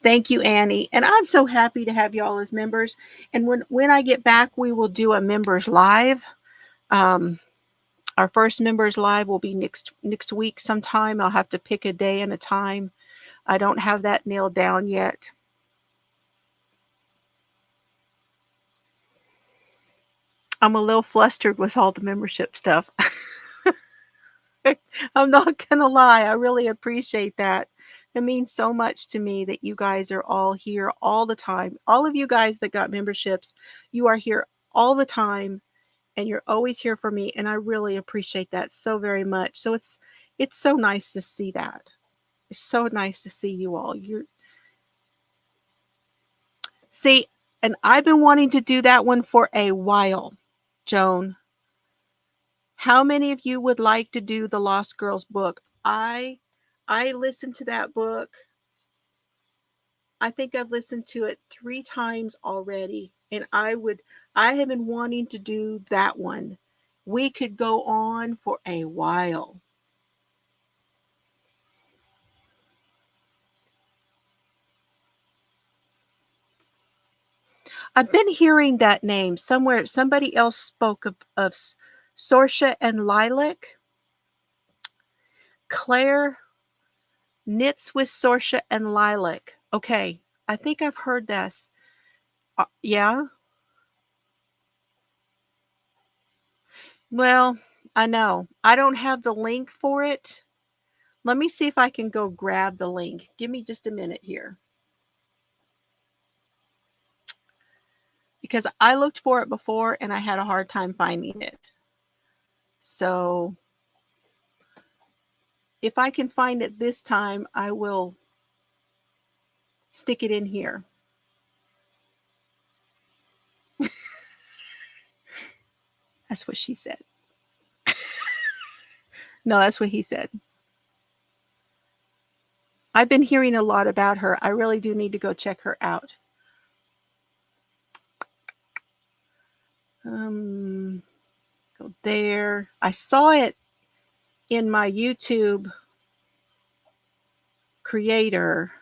Thank you, Annie. And I'm so happy to have y'all as members. And when I get back, we will do a members live. Um, our first members live will be next week sometime. I'll have to pick a day and a time. I don't have that nailed down yet. I'm a little flustered with all the membership stuff. I'm not gonna lie. I really appreciate that. It means so much to me that you guys are all here all the time. All of you guys that got memberships, you are here all the time and you're always here for me. And I really appreciate that so very much. So it's so nice to see that. It's so nice to see you all. You're see, and I've been wanting to do that one for a while, Joan. How many of you would like to do the Lost Girls book? I listened to that book. I think I've listened to it 3 times already, and I have been wanting to do that one. We could go on for a while. I've been hearing that name somewhere. Somebody else spoke of Sorsha and Lilac. Claire knits with Sorsha and Lilac. Okay, I think I've heard this. Yeah? Well, I know. I don't have the link for it. Let me see if I can go grab the link. Give me just a minute here. Because I looked for it before and I had a hard time finding it. So if I can find it this time, I will stick it in here. That's what she said. No, that's what he said. I've been hearing a lot about her. I really do need to go check her out. Go there. I saw it in my YouTube creator.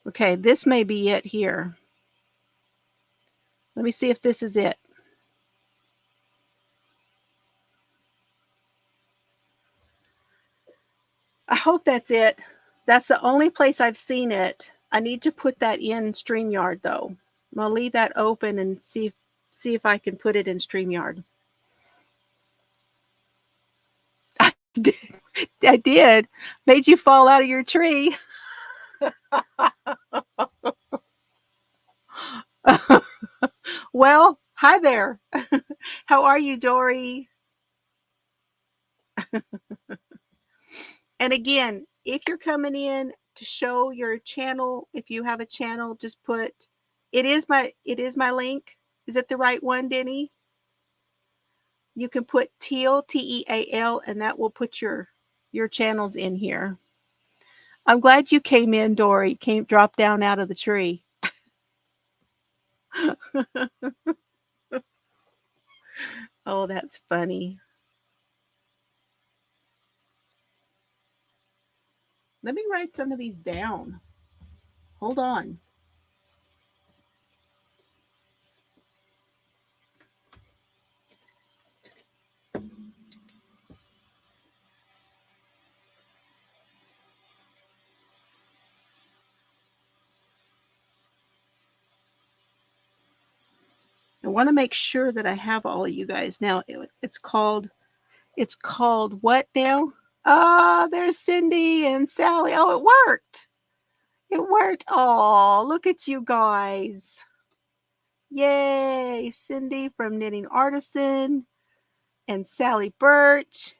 Okay, this may be it here. Let me see if this is it. I hope that's it. That's the only place I've seen it. I need to put that in StreamYard though. I'm gonna leave that open and see if I can put it in StreamYard. I did. Made you fall out of your tree. Well, hi there. How are you, Dory? And again, if you're coming in to show your channel, if you have a channel, just put it is my link. Is it the right one, Denny? You can put Teal, Teal, and that will put your channels in here. I'm glad you came in, Dory. Dropped down out of the tree. Oh, that's funny. Let me write some of these down. Hold on. I want to make sure that I have all of you guys. Now, it's called what now? Ah, there's Cindy and Sally. Oh, it worked. It worked. Oh, look at you guys. Yay. Cindy from Knitting Artisan and Sally Birch.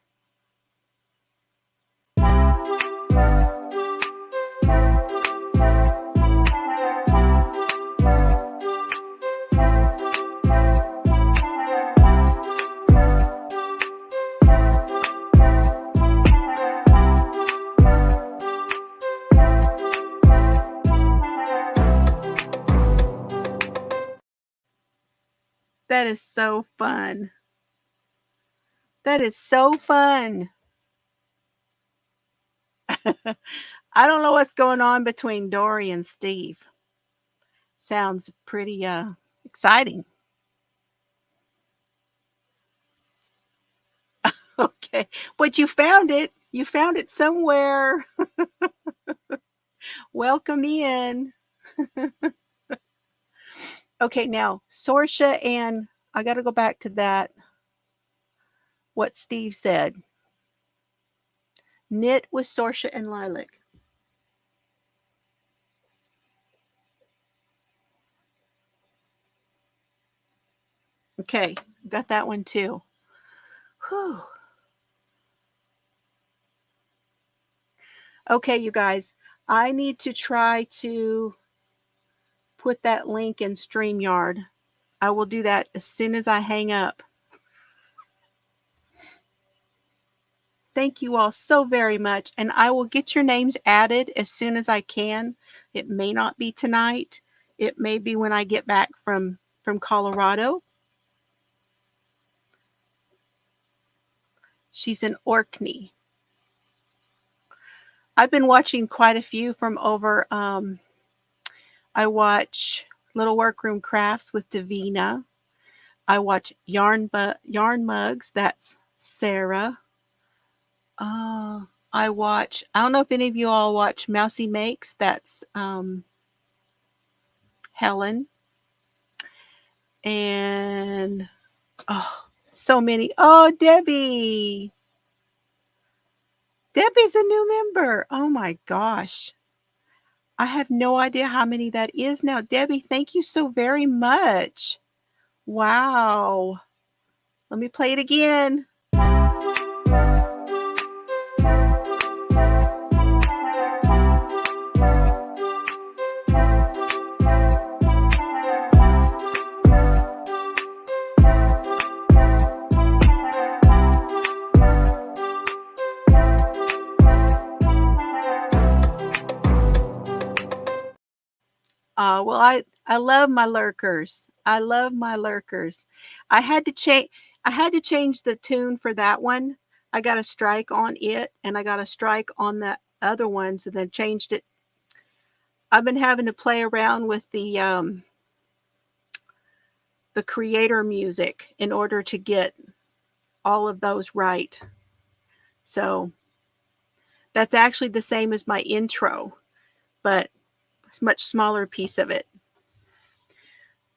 That is so fun. That is so fun. I don't know what's going on between Dory and Steve. Sounds pretty exciting. Okay, but you found it. You found it somewhere. Welcome in. Okay, now Sorsha, and I got to go back to that. What Steve said. Knit with Sorsha and Lilac. Okay, got that one too. Whew. Okay, you guys, I need to try to put that link in StreamYard. I will do that as soon as I hang up. Thank you all so very much, and I will get your names added as soon as I can. It may not be tonight. It may be when I get back from Colorado. She's in Orkney. I've been watching quite a few from over. I watch Little Workroom Crafts with Davina. I watch Yarn Mugs. That's Sarah. I watch. I don't know if any of you all watch Mousy Makes. That's Helen. And so many. Oh, Debbie. Debbie's a new member. Oh my gosh. I have no idea how many that is now. Debbie, thank you so very much. Wow. Let me play it again. Well, I love my lurkers. I love my lurkers. I had to change the tune for that one. I got a strike on it, and I got a strike on the other ones, and then changed it. I've been having to play around with the creator music in order to get all of those right. So that's actually the same as my intro, but it's a much smaller piece of it.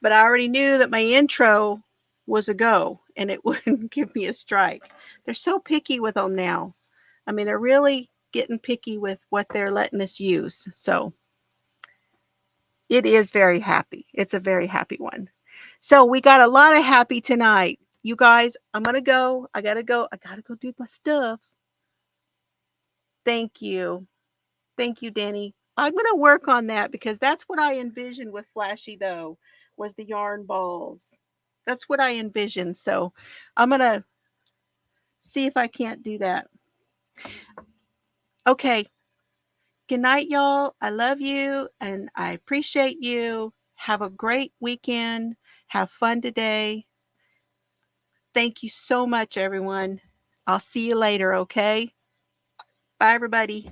But I already knew that my intro was a go, and it wouldn't give me a strike. They're so picky with them now. I mean, they're really getting picky with what they're letting us use. So it is very happy. It's a very happy one. So we got a lot of happy tonight. You guys, I'm going to go. I got to go. I got to go do my stuff. Thank you. Thank you, Danny. I'm going to work on that because that's what I envisioned with Flashy, though, was the yarn balls. That's what I envisioned. So I'm going to see if I can't do that. Okay. Good night, y'all. I love you and I appreciate you. Have a great weekend. Have fun today. Thank you so much, everyone. I'll see you later, okay? Bye, everybody.